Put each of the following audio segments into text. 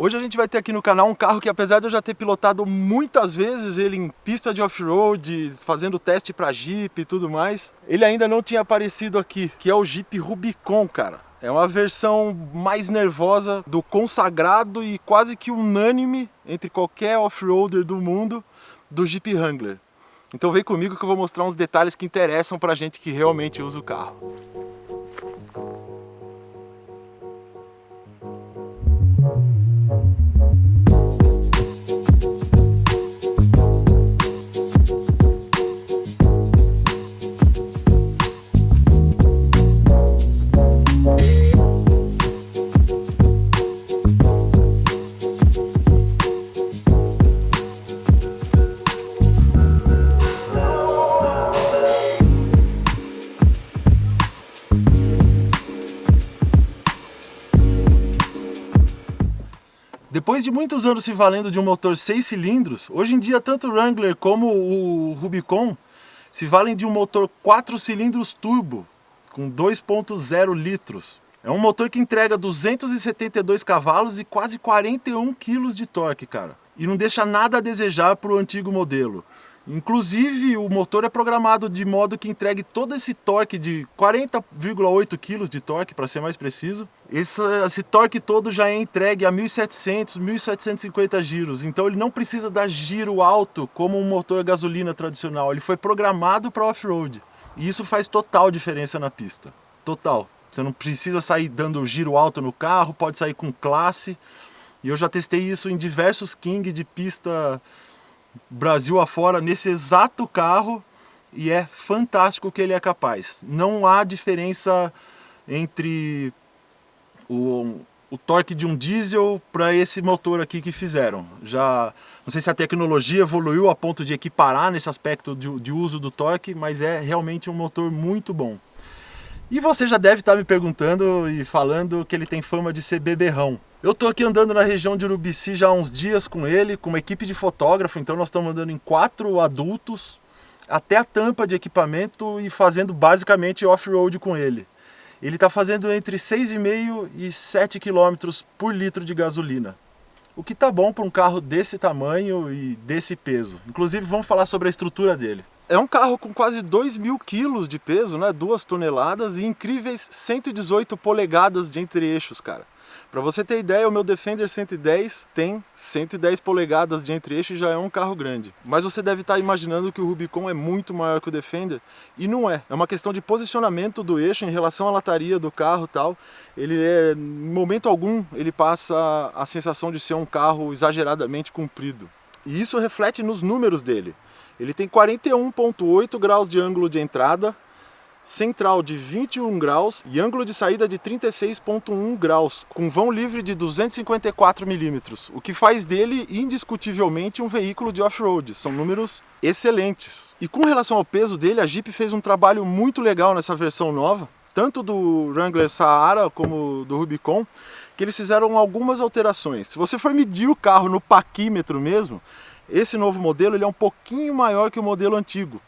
Hoje a gente vai ter aqui no canal um carro que, apesar de eu já ter pilotado muitas vezes ele em pista de off-road, fazendo teste para Jeep e tudo mais, ele ainda não tinha aparecido aqui, que é o Jeep Rubicon, cara. É uma versão mais nervosa do consagrado e quase que unânime entre qualquer off-roader do mundo do Jeep Wrangler. Então vem comigo que eu vou mostrar uns detalhes que interessam pra gente que realmente usa o carro. Depois de muitos anos se valendo de um motor 6 cilindros, hoje em dia tanto o Wrangler como o Rubicon se valem de um motor 4 cilindros turbo, com 2.0 litros. É um motor que entrega 272 cavalos e quase 41 kg de torque, cara. E não deixa nada a desejar para o antigo modelo. Inclusive, o motor é programado de modo que entregue todo esse torque de 40,8 kg de torque, para ser mais preciso. Esse torque todo já é entregue a 1.700, 1.750 giros, então ele não precisa dar giro alto como um motor a gasolina tradicional. Ele foi programado para off-road. E isso faz total diferença na pista. Total. Você não precisa sair dando giro alto no carro, pode sair com classe. E eu já testei isso em diversos King de pista Brasil afora nesse exato carro e é fantástico o que ele é capaz. Não há diferença entre o torque de um diesel para esse motor aqui que fizeram. Já não sei se a tecnologia evoluiu a ponto de equiparar nesse aspecto de uso do torque, mas é realmente um motor muito bom. E você já deve estar me perguntando e falando que ele tem fama de ser beberrão. Eu tô aqui andando na região de Urubici já há uns dias com ele, com uma equipe de fotógrafo, então nós estamos andando em 4 adultos, até a tampa de equipamento e fazendo basicamente off-road com ele. Ele está fazendo entre 6,5 e 7 km por litro de gasolina. O que tá bom para um carro desse tamanho e desse peso. Inclusive vamos falar sobre a estrutura dele. É um carro com quase 2.000 quilos de peso, né? 2 toneladas e incríveis 118 polegadas de entre-eixos, cara. Para você ter ideia, o meu Defender 110 tem 110 polegadas de entre-eixo e já é um carro grande. Mas você deve estar imaginando que o Rubicon é muito maior que o Defender, e não é. É uma questão de posicionamento do eixo em relação à lataria do carro e tal. Em momento algum, ele passa a sensação de ser um carro exageradamente comprido. E isso reflete nos números dele. Ele tem 41,8 graus de ângulo de entrada, central de 21 graus e ângulo de saída de 36,1 graus, com vão livre de 254 milímetros, o que faz dele indiscutivelmente um veículo de off-road. São números excelentes. E com relação ao peso dele, a Jeep fez um trabalho muito legal nessa versão nova, tanto do Wrangler Sahara como do Rubicon, que eles fizeram algumas alterações. Se você for medir o carro no paquímetro mesmo, esse novo modelo ele é um pouquinho maior que o modelo antigo.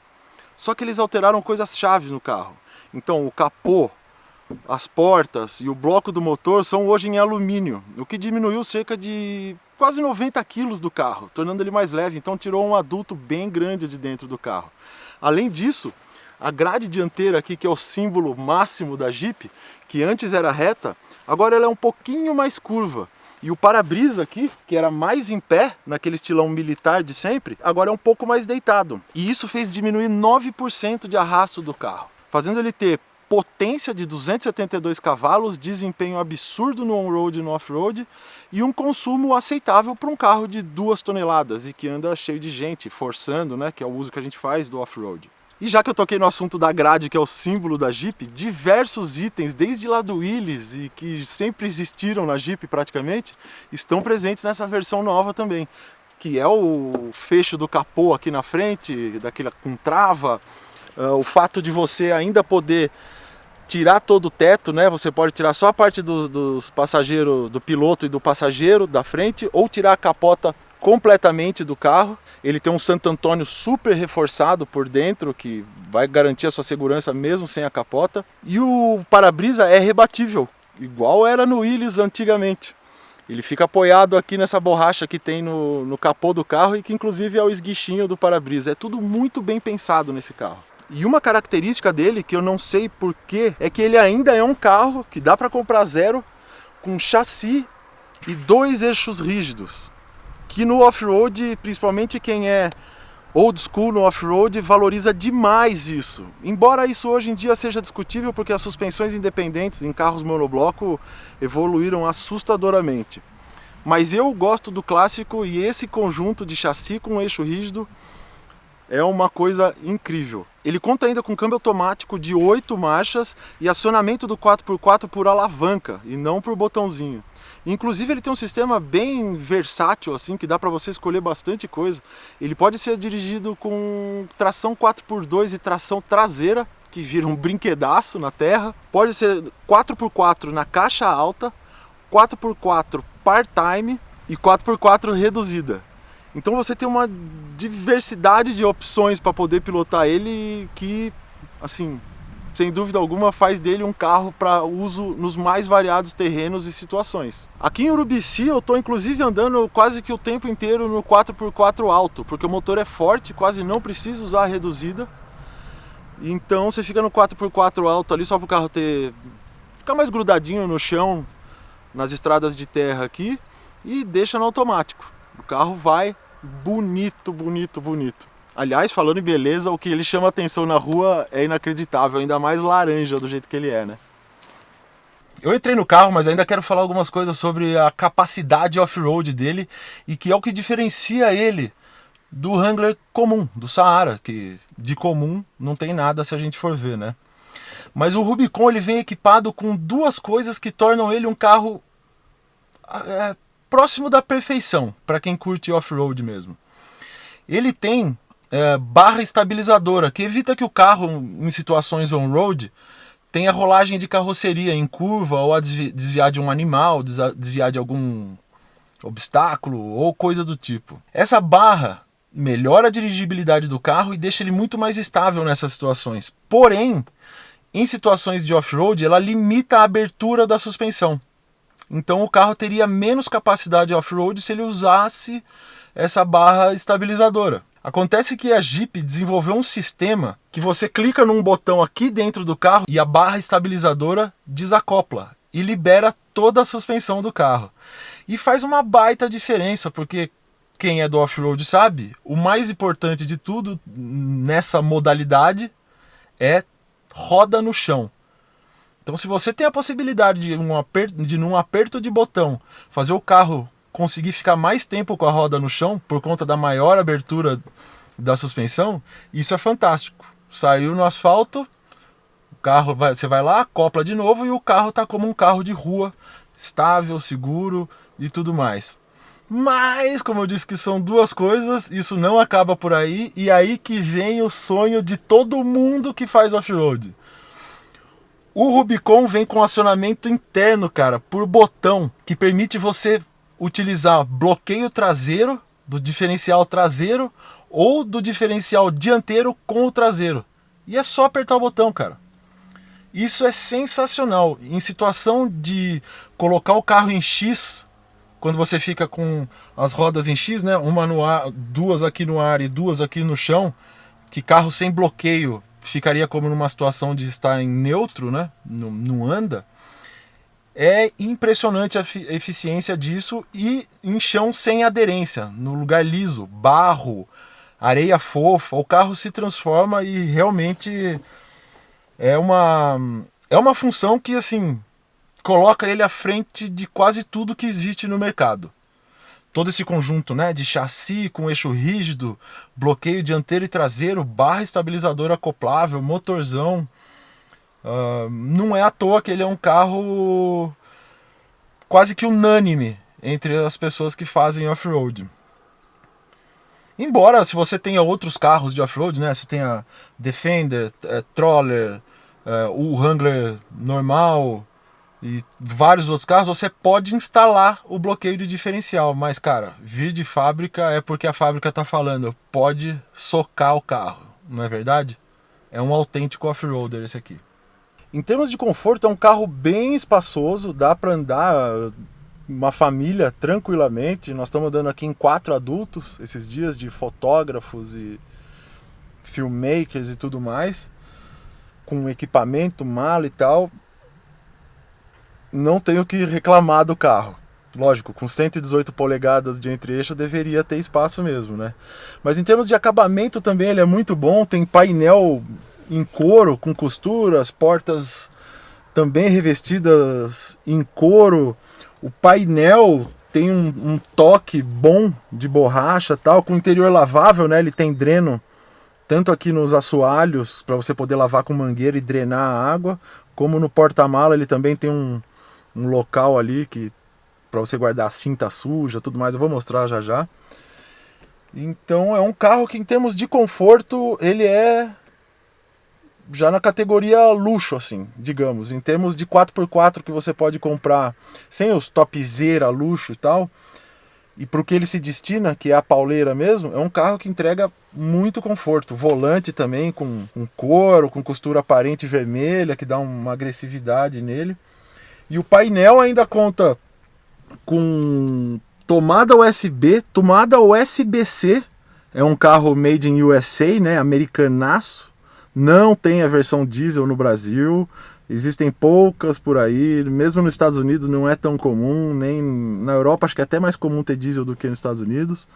Só que eles alteraram coisas-chave no carro. Então o capô, as portas e o bloco do motor são hoje em alumínio, o que diminuiu cerca de quase 90 quilos do carro, tornando ele mais leve. Então tirou um adulto bem grande de dentro do carro. Além disso, a grade dianteira aqui, que é o símbolo máximo da Jeep, que antes era reta, agora ela é um pouquinho mais curva. E o para-brisa aqui, que era mais em pé, naquele estilão militar de sempre, agora é um pouco mais deitado. E isso fez diminuir 9% de arrasto do carro, fazendo ele ter potência de 272 cavalos, desempenho absurdo no on-road e no off-road, e um consumo aceitável para um carro de 2 toneladas e que anda cheio de gente, forçando, né, que é o uso que a gente faz do off-road. E já que eu toquei no assunto da grade, que é o símbolo da Jeep, diversos itens, desde lá do Willys e que sempre existiram na Jeep praticamente, estão presentes nessa versão nova também. Que é o fecho do capô aqui na frente, daquela com trava, o fato de você ainda poder tirar todo o teto, né? Você pode tirar só a parte dos passageiros, do piloto e do passageiro da frente, ou tirar a capota completamente do carro. Ele tem um Santo Antônio super reforçado por dentro, que vai garantir a sua segurança mesmo sem a capota. E o para-brisa é rebatível, igual era no Willys antigamente. Ele fica apoiado aqui nessa borracha que tem no capô do carro e que inclusive é o esguichinho do para-brisa. É tudo muito bem pensado nesse carro. E uma característica dele, que eu não sei porquê, é que ele ainda é um carro que dá para comprar zero, com chassi e 2 eixos rígidos. Que no off-road, principalmente quem é old school no off-road, valoriza demais isso. Embora isso hoje em dia seja discutível porque as suspensões independentes em carros monobloco evoluíram assustadoramente. Mas eu gosto do clássico e esse conjunto de chassi com eixo rígido é uma coisa incrível. Ele conta ainda com câmbio automático de 8 marchas e acionamento do 4x4 por alavanca e não por botãozinho. Inclusive ele tem um sistema bem versátil, assim, que dá para você escolher bastante coisa. Ele pode ser dirigido com tração 4x2 e tração traseira, que vira um brinquedaço na terra. Pode ser 4x4 na caixa alta, 4x4 part-time e 4x4 reduzida. Então você tem uma diversidade de opções para poder pilotar ele que, assim, sem dúvida alguma faz dele um carro para uso nos mais variados terrenos e situações. Aqui em Urubici eu estou inclusive andando quase que o tempo inteiro no 4x4 alto, porque o motor é forte, quase não precisa usar a reduzida. Então você fica no 4x4 alto ali só para o carro ficar mais grudadinho no chão, nas estradas de terra aqui, e deixa no automático. O carro vai bonito, bonito, bonito. Aliás, falando em beleza, o que ele chama atenção na rua é inacreditável, ainda mais laranja do jeito que ele é, né? Eu entrei no carro, mas ainda quero falar algumas coisas sobre a capacidade off-road dele e que é o que diferencia ele do Wrangler comum, do Saara, que de comum não tem nada se a gente for ver, né? Mas o Rubicon ele vem equipado com 2 coisas que tornam ele um carro próximo da perfeição, para quem curte off-road mesmo. Ele tem barra estabilizadora, que evita que o carro, em situações on-road, tenha rolagem de carroceria em curva ou a desviar de um animal, desviar de algum obstáculo ou coisa do tipo. Essa barra melhora a dirigibilidade do carro e deixa ele muito mais estável nessas situações. Porém, em situações de off-road, ela limita a abertura da suspensão. Então o carro teria menos capacidade off-road se ele usasse essa barra estabilizadora. Acontece que a Jeep desenvolveu um sistema que você clica num botão aqui dentro do carro e a barra estabilizadora desacopla e libera toda a suspensão do carro. E faz uma baita diferença, porque quem é do off-road sabe, o mais importante de tudo nessa modalidade é roda no chão. Então se você tem a possibilidade de num aperto de botão fazer o carro conseguir ficar mais tempo com a roda no chão por conta da maior abertura da suspensão, isso é fantástico. Saiu no asfalto, o carro você vai lá, acopla de novo e o carro está como um carro de rua, estável, seguro e tudo mais. Mas, como eu disse que são 2 coisas, isso não acaba por aí, e aí que vem o sonho de todo mundo que faz off-road. O Rubicon vem com acionamento interno, cara, por botão, que permite você utilizar bloqueio traseiro, do diferencial traseiro, ou do diferencial dianteiro com o traseiro. E é só apertar o botão, cara. Isso é sensacional. Em situação de colocar o carro em X, quando você fica com as rodas em X, né, uma no ar, 2 aqui no ar e 2 aqui no chão, que carro sem bloqueio ficaria como numa situação de estar em neutro, né, não anda. É impressionante a eficiência disso, e em chão sem aderência, no lugar liso, barro, areia fofa, o carro se transforma e realmente é uma função que, assim, coloca ele à frente de quase tudo que existe no mercado. Todo esse conjunto, né, de chassi com eixo rígido, bloqueio dianteiro e traseiro, barra estabilizadora acoplável, motorzão. Não é à toa que ele é um carro quase que unânime entre as pessoas que fazem off-road. Embora, se você tenha outros carros de off-road, né, você tenha Defender, Troller, o Wrangler normal e vários outros carros, você pode instalar o bloqueio de diferencial. Mas, cara, vir de fábrica é porque a fábrica está falando, pode socar o carro, não é verdade? É um autêntico off-roader esse aqui. Em termos de conforto, é um carro bem espaçoso, dá para andar uma família tranquilamente. Nós estamos andando aqui em 4 adultos esses dias, de fotógrafos e filmmakers e tudo mais, com equipamento, mala e tal. Não tenho que reclamar do carro. Lógico, com 118 polegadas de entre-eixo deveria ter espaço mesmo, né? Mas em termos de acabamento também ele é muito bom. Tem painel em couro com costuras, portas também revestidas em couro. O painel tem um toque bom de borracha, tal, com interior lavável, né? Ele tem dreno tanto aqui nos assoalhos para você poder lavar com mangueira e drenar a água, como no porta-mala ele também tem um local ali que para você guardar a cinta suja, tudo mais. Eu vou mostrar já já. Então é um carro que em termos de conforto ele é já na categoria luxo, assim, digamos. Em termos de 4x4 que você pode comprar sem os topzera, luxo e tal, e para o que ele se destina, que é a pauleira mesmo, é um carro que entrega muito conforto. Volante também com couro, com costura aparente vermelha, que dá uma agressividade nele. E o painel ainda conta com tomada USB, tomada USB-C. É um carro made in USA, né, americanaço. Não tem a versão diesel no Brasil. Existem poucas por aí. Mesmo nos Estados Unidos não é tão comum. Nem na Europa acho que é até mais comum ter diesel do que nos Estados Unidos.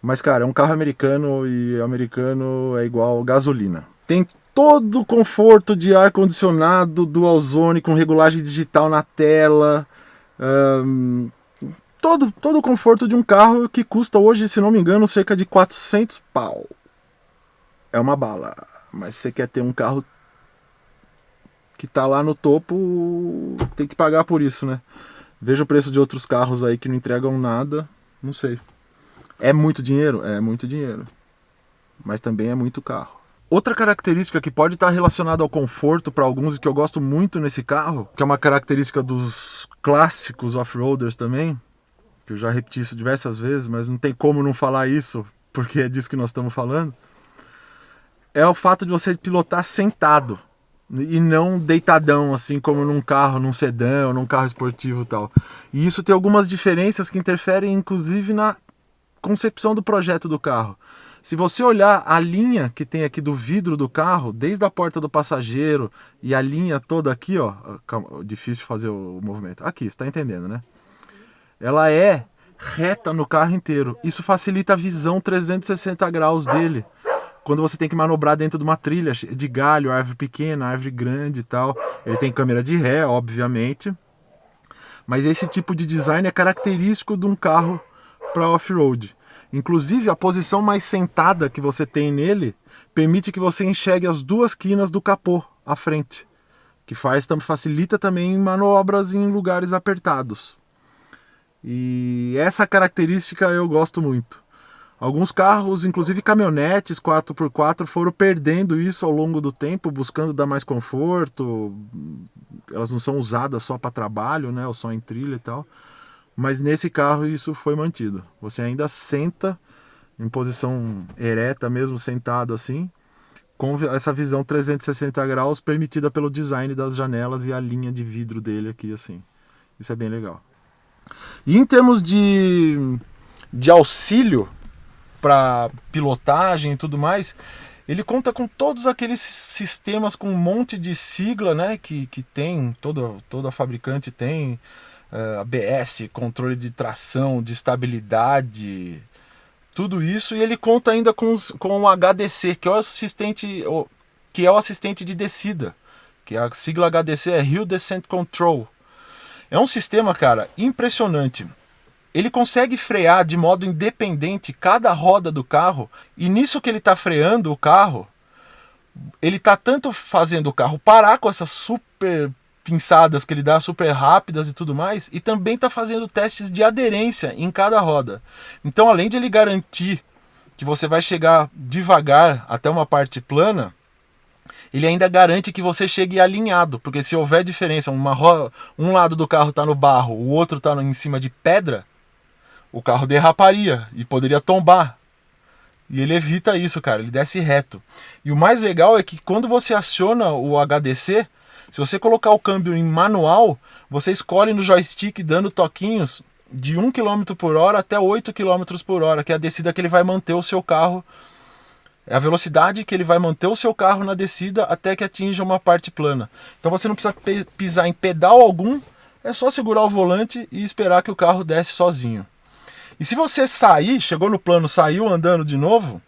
Mas, cara, é um carro americano e americano é igual gasolina. Tem todo o conforto de ar-condicionado, dual zone, com regulagem digital na tela. Todo o conforto de um carro que custa hoje, se não me engano, cerca de 400 pau. É uma bala. Mas se você quer ter um carro que tá lá no topo, tem que pagar por isso, né? Veja o preço de outros carros aí que não entregam nada, não sei. É muito dinheiro? É muito dinheiro. Mas também é muito carro. Outra característica que pode estar relacionada ao conforto para alguns e que eu gosto muito nesse carro, que é uma característica dos clássicos off-roaders também, que eu já repeti isso diversas vezes, mas não tem como não falar isso, porque é disso que nós estamos falando, é o fato de você pilotar sentado e não deitadão, assim como num carro, num sedã ou num carro esportivo e tal. E isso tem algumas diferenças que interferem inclusive na concepção do projeto do carro. Se você olhar a linha que tem aqui do vidro do carro, desde a porta do passageiro e a linha toda aqui, ó, calma, difícil fazer o movimento. Aqui, você está entendendo, né? Ela é reta no carro inteiro. Isso facilita a visão 360 graus dele. Quando você tem que manobrar dentro de uma trilha de galho, árvore pequena, árvore grande e tal. Ele tem câmera de ré, obviamente. Mas esse tipo de design é característico de um carro para off-road. Inclusive, a posição mais sentada que você tem nele permite que você enxergue as duas quinas do capô à frente, que facilita também manobras em lugares apertados. E essa característica eu gosto muito. Alguns carros, inclusive caminhonetes 4x4, foram perdendo isso ao longo do tempo, buscando dar mais conforto. Elas não são usadas só para trabalho, né, ou só em trilha e tal. Mas nesse carro isso foi mantido. Você ainda senta em posição ereta, mesmo sentado assim, com essa visão 360 graus permitida pelo design das janelas e a linha de vidro dele aqui, assim. Isso é bem legal. E em termos de auxílio para pilotagem e tudo mais, ele conta com todos aqueles sistemas com um monte de sigla, né, que tem, toda fabricante tem, ABS, controle de tração, de estabilidade, tudo isso. E ele conta ainda com o HDC, que é o assistente de descida, que a sigla HDC é Hill Descent Control. É um sistema, cara, impressionante. Ele consegue frear de modo independente cada roda do carro, e nisso que ele está freando o carro, ele está tanto fazendo o carro parar com essas super pinçadas que ele dá, super rápidas e tudo mais, e também está fazendo testes de aderência em cada roda. Então, além de ele garantir que você vai chegar devagar até uma parte plana, ele ainda garante que você chegue alinhado, porque se houver diferença, um lado do carro está no barro, o outro está em cima de pedra, o carro derraparia e poderia tombar. E ele evita isso, cara, ele desce reto. E o mais legal é que quando você aciona o HDC, Se você colocar o câmbio em manual, você escolhe no joystick dando toquinhos de 1 km por hora até 8 km por hora, que é a descida que ele vai manter o seu carro. É a velocidade que ele vai manter o seu carro na descida até que atinja uma parte plana. Então você não precisa pisar em pedal algum, é só segurar o volante e esperar que o carro desce sozinho. E se você sair, chegou no plano, saiu andando de novo,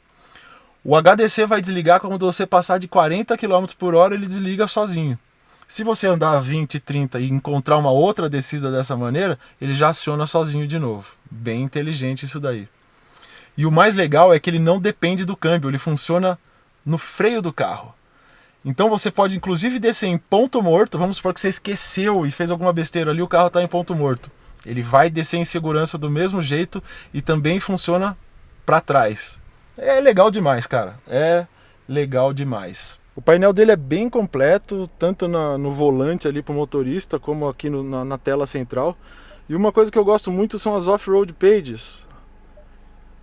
o HDC vai desligar quando você passar de 40 km por hora, ele desliga sozinho. Se você andar 20, 30 e encontrar uma outra descida dessa maneira, ele já aciona sozinho de novo. Bem inteligente isso daí. E o mais legal é que ele não depende do câmbio, ele funciona no freio do carro. Então você pode inclusive descer em ponto morto, vamos supor que você esqueceu e fez alguma besteira ali, o carro está em ponto morto. Ele vai descer em segurança do mesmo jeito e também funciona para trás. É legal demais, cara. É legal demais. O painel dele é bem completo, tanto no volante ali para o motorista, como aqui na tela central. E uma coisa que eu gosto muito são as off-road pages.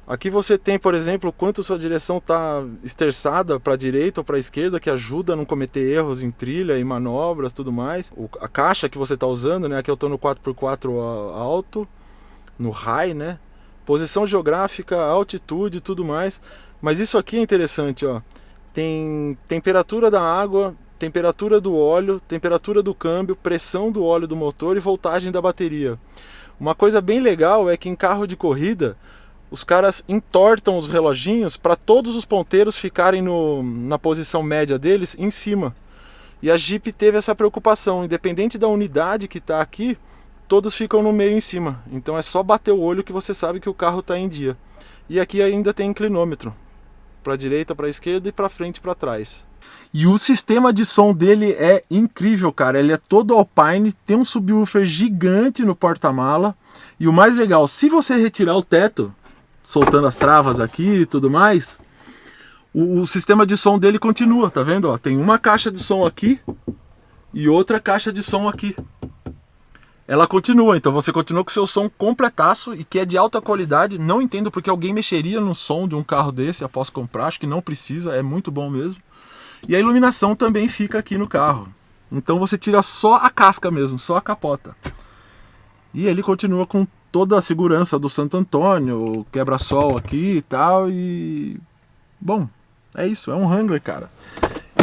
Aqui você tem, por exemplo, quanto sua direção está esterçada para a direita ou para a esquerda, que ajuda a não cometer erros em trilha, em manobras, tudo mais. A caixa que você está usando, né? Aqui eu estou no 4x4 alto, no high, né? Posição geográfica, altitude e tudo mais. Mas isso aqui é interessante, ó. Tem temperatura da água, temperatura do óleo, temperatura do câmbio, pressão do óleo do motor e voltagem da bateria. Uma coisa bem legal é que em carro de corrida, os caras entortam os reloginhos para todos os ponteiros ficarem na posição média deles em cima. E a Jeep teve essa preocupação, independente da unidade que está aqui, todos ficam no meio em cima. Então é só bater o olho que você sabe que o carro está em dia. E aqui ainda tem inclinômetro, para a direita, para a esquerda e para frente e para trás. E o sistema de som dele é incrível, cara. Ele é todo Alpine, tem um subwoofer gigante no porta-mala. E o mais legal, se você retirar o teto, soltando as travas aqui e tudo mais, o sistema de som dele continua, tá vendo? Ó, tem uma caixa de som aqui e outra caixa de som aqui. Ela continua, então você continua com o seu som completaço e que é de alta qualidade. Não entendo porque alguém mexeria no som de um carro desse após comprar, acho que não precisa, é muito bom mesmo. E a iluminação também fica aqui no carro. Então você tira só a casca mesmo, só a capota. E ele continua com toda a segurança do Santo Antônio, quebra-sol aqui e tal. E bom, é isso, é um Wrangler, cara.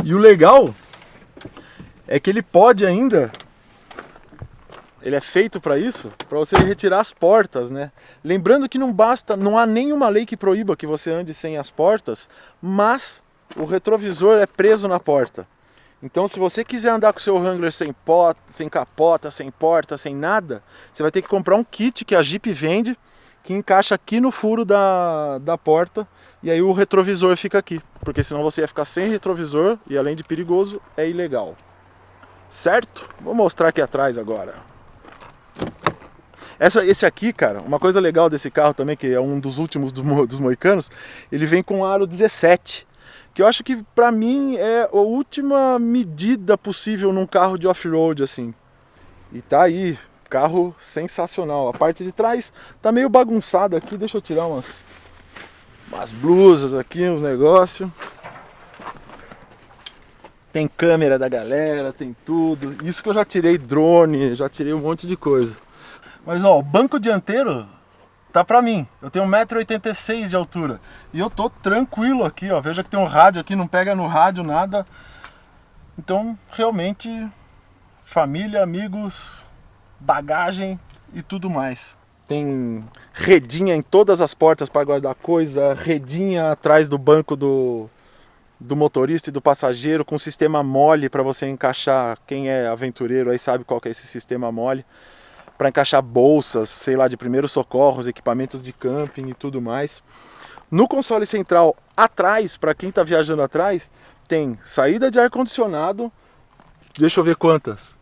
E o legal é que ele pode ainda... Ele é feito para isso, para você retirar as portas, né? Lembrando que não basta, não há nenhuma lei que proíba que você ande sem as portas, mas o retrovisor é preso na porta. Então, se você quiser andar com o seu Wrangler sem capota, sem porta, sem nada, você vai ter que comprar um kit que a Jeep vende, que encaixa aqui no furo da porta, e aí o retrovisor fica aqui, porque senão você ia ficar sem retrovisor, e além de perigoso, é ilegal. Certo? Vou mostrar aqui atrás agora. Esse aqui, cara, uma coisa legal desse carro também, que é um dos últimos dos moicanos, ele vem com aro 17, que eu acho que pra mim é a última medida possível num carro de off-road, assim. E tá aí, carro sensacional. A parte de trás tá meio bagunçada aqui, deixa eu tirar umas blusas aqui, uns negócios. Tem câmera da galera, tem tudo. Isso que eu já tirei drone, já tirei um monte de coisa. Mas ó, o banco dianteiro tá pra mim. Eu tenho 1,86 m de altura. E eu tô tranquilo aqui, ó. Veja que tem um rádio aqui, não pega no rádio nada. Então, realmente, família, amigos, bagagem e tudo mais. Tem redinha em todas as portas para guardar coisa, redinha atrás do banco do motorista e do passageiro, com sistema mole para você encaixar. Quem é aventureiro aí sabe qual que é esse sistema mole, para encaixar bolsas, sei lá, de primeiros socorros, equipamentos de camping e tudo mais. No console central atrás, para quem está viajando atrás, tem saída de ar-condicionado, deixa eu ver quantas,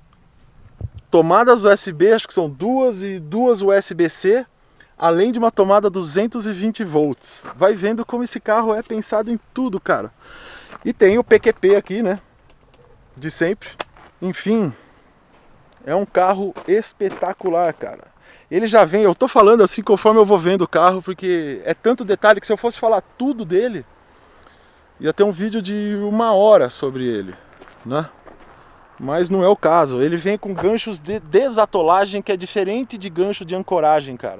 tomadas USB, acho que são duas e duas USB-C, além de uma tomada 220 volts. Vai vendo como esse carro é pensado em tudo, cara. E tem o PQP aqui, né? De sempre. Enfim, é um carro espetacular, cara. Ele já vem, eu tô falando assim conforme eu vou vendo o carro, porque é tanto detalhe que se eu fosse falar tudo dele, ia ter um vídeo de 1 hora sobre ele, né? mas não é o caso. Ele vem com ganchos de desatolagem, que é diferente de gancho de ancoragem, cara.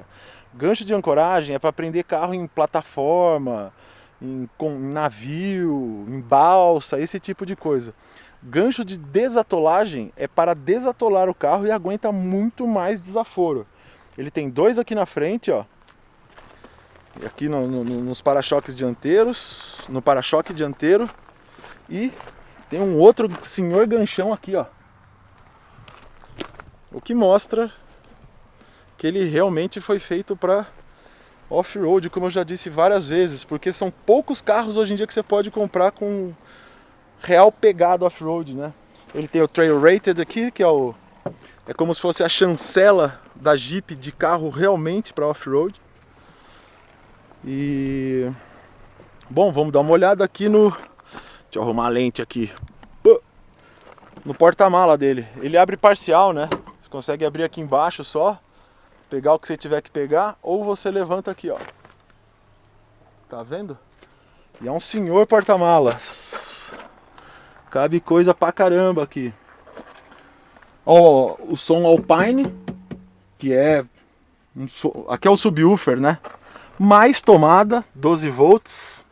Gancho de ancoragem é para prender carro em plataforma, em navio, em balsa, esse tipo de coisa. Gancho de desatolagem é para desatolar o carro e aguenta muito mais desaforo. Ele tem dois aqui na frente, ó. Aqui nos para-choques dianteiros, no para-choque dianteiro. E tem um outro senhor ganchão aqui, ó. O que mostra que ele realmente foi feito para off-road, como eu já disse várias vezes, porque são poucos carros hoje em dia que você pode comprar com real pegada off-road, né? Ele tem o Trail Rated aqui, que é como se fosse a chancela da Jeep de carro realmente para off-road. E bom, vamos dar uma olhada aqui no... Deixa eu arrumar a lente aqui. No porta-mala dele. Ele abre parcial, né? Você consegue abrir aqui embaixo só, pegar o que você tiver que pegar, ou você levanta aqui, ó. Tá vendo? E é um senhor porta-malas. Cabe coisa pra caramba aqui. Ó, o som Alpine, que é aqui é o subwoofer, né? Mais tomada, 12 volts.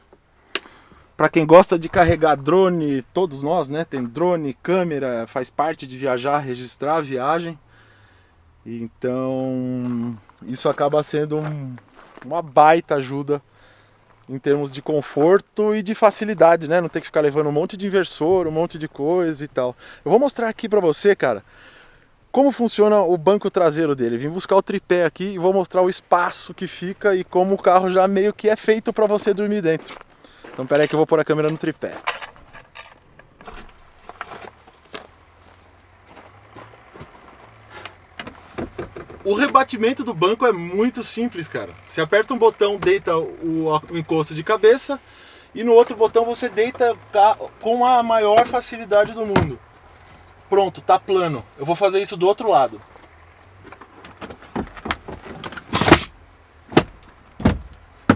Para quem gosta de carregar drone, todos nós, né? Tem drone, câmera, faz parte de viajar, registrar a viagem. Então, isso acaba sendo uma baita ajuda em termos de conforto e de facilidade, né? Não ter que ficar levando um monte de inversor, um monte de coisa e tal. Eu vou mostrar aqui pra você, cara, como funciona o banco traseiro dele. Vim buscar o tripé aqui e vou mostrar o espaço que fica e como o carro já meio que é feito pra você dormir dentro. Então pera aí que eu vou pôr a câmera no tripé. O rebatimento do banco é muito simples, cara. Você aperta um botão, deita o encosto de cabeça, e no outro botão você deita com a maior facilidade do mundo. Pronto, tá plano. Eu vou fazer isso do outro lado.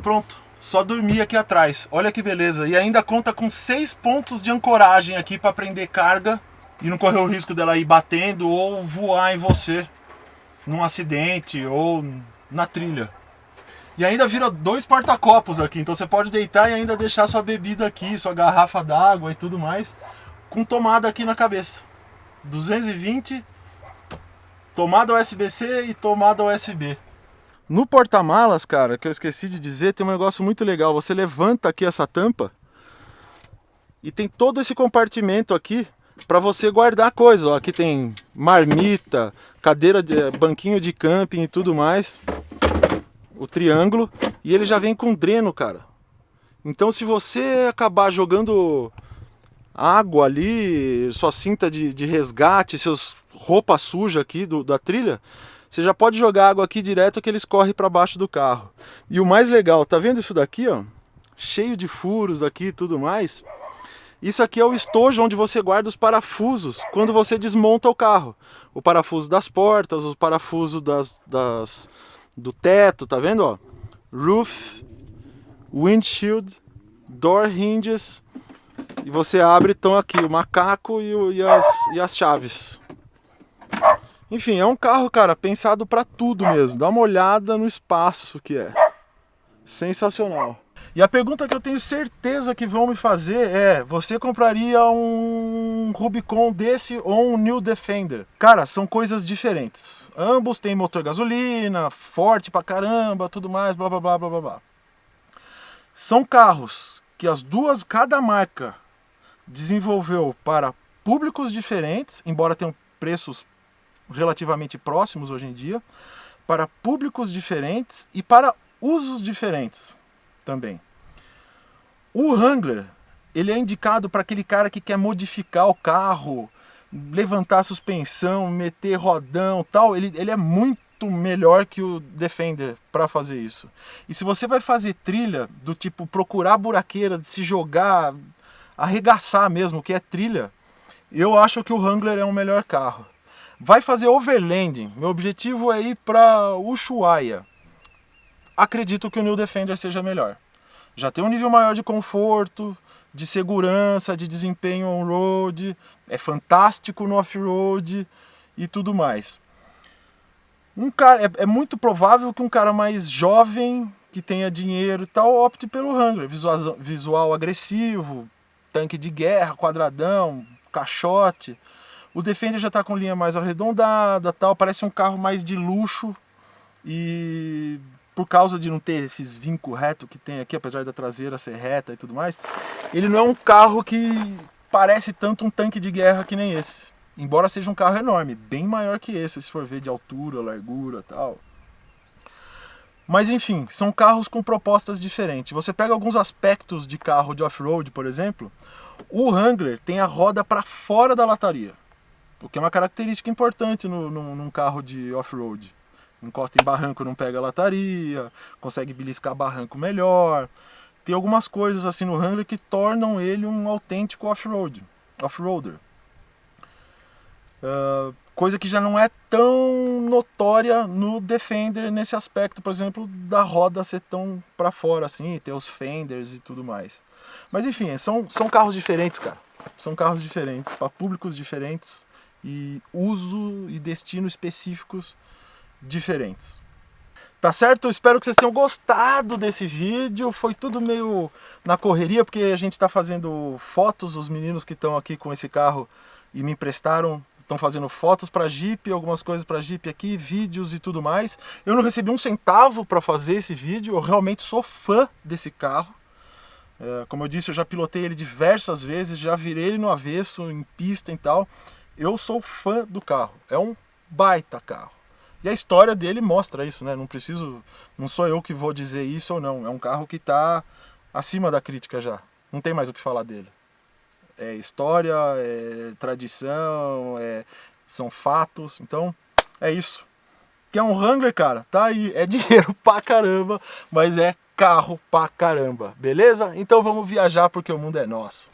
Pronto, só dormir aqui atrás. Olha que beleza. E ainda conta com 6 pontos de ancoragem aqui para prender carga e não correr o risco dela ir batendo ou voar em você num acidente ou na trilha. E ainda vira 2 porta-copos aqui, então você pode deitar e ainda deixar sua bebida aqui, sua garrafa d'água e tudo mais, com tomada aqui na cabeça. 220, tomada USB-C e tomada USB. No porta-malas, cara, que eu esqueci de dizer, tem um negócio muito legal. Você levanta aqui essa tampa e tem todo esse compartimento aqui para você guardar coisas. Ó, aqui tem marmita, cadeira, banquinho de camping e tudo mais. O triângulo. E ele já vem com dreno, cara. Então se você acabar jogando água ali, sua cinta de resgate, seus roupa suja aqui da trilha, você já pode jogar água aqui direto que eles correm para baixo do carro. E o mais legal, tá vendo isso daqui, ó? Cheio de furos aqui e tudo mais. Isso aqui é o estojo onde você guarda os parafusos quando você desmonta o carro. O parafuso das portas, o parafuso do teto, tá vendo? Ó? Roof, windshield, door hinges. E você abre, então aqui o macaco e as chaves. Enfim, é um carro, cara, pensado para tudo mesmo. Dá uma olhada no espaço que é. Sensacional. E a pergunta que eu tenho certeza que vão me fazer é: você compraria um Rubicon desse ou um New Defender? Cara, são coisas diferentes. Ambos têm motor gasolina, forte pra caramba, tudo mais, blá blá blá blá blá blá. São carros que cada marca desenvolveu para públicos diferentes, embora tenham preços relativamente próximos hoje em dia, para públicos diferentes e para usos diferentes também. O Wrangler, ele é indicado para aquele cara que quer modificar o carro, levantar a suspensão, meter rodão, tal. Ele é muito melhor que o Defender para fazer isso. E se você vai fazer trilha do tipo procurar buraqueira, de se jogar, arregaçar mesmo, que é trilha, eu acho que o Wrangler é um melhor carro. Vai fazer overlanding. Meu objetivo é ir para Ushuaia. Acredito que o New Defender seja melhor. Já tem um nível maior de conforto, de segurança, de desempenho on-road. é fantástico no off-road e tudo mais. É muito provável que um cara mais jovem, que tenha dinheiro e tal, opte pelo Wrangler. Visual agressivo, tanque de guerra, quadradão, caixote. O Defender já está com linha mais arredondada, tal, parece um carro mais de luxo. E por causa de não ter esses vincos retos que tem aqui, apesar da traseira ser reta e tudo mais, ele não é um carro que parece tanto um tanque de guerra que nem esse. Embora seja um carro enorme, bem maior que esse, se for ver de altura, largura e tal. Mas enfim, são carros com propostas diferentes. Você pega alguns aspectos de carro de off-road, por exemplo, o Wrangler tem a roda para fora da lataria, o que é uma característica importante num carro de off-road. Encosta em barranco, não pega lataria, consegue beliscar barranco melhor. Tem algumas coisas assim no Wrangler que tornam ele um autêntico off-roader. Coisa que já não é tão notória no Defender nesse aspecto, por exemplo, da roda ser tão pra fora assim, ter os fenders e tudo mais. Mas enfim, são carros diferentes, cara. São carros diferentes, para públicos diferentes e uso e destino específicos diferentes. Tá certo? Eu espero que vocês tenham gostado desse vídeo. Foi tudo meio na correria, porque a gente tá fazendo fotos, os meninos que estão aqui com esse carro e me emprestaram estão fazendo fotos para Jeep, algumas coisas para Jeep aqui, vídeos e tudo mais. Eu não recebi um centavo para fazer esse vídeo, eu realmente sou fã desse carro. Como eu disse, eu já pilotei ele diversas vezes, já virei ele no avesso, em pista e tal. Eu sou fã do carro, é um baita carro. E a história dele mostra isso, né? Não sou eu que vou dizer isso ou não, é um carro que está acima da crítica já. Não tem mais o que falar dele. É história, é tradição, são fatos, então é isso. Que é um Wrangler, cara, tá aí, é dinheiro pra caramba, mas é carro pra caramba, beleza? Então vamos viajar porque o mundo é nosso.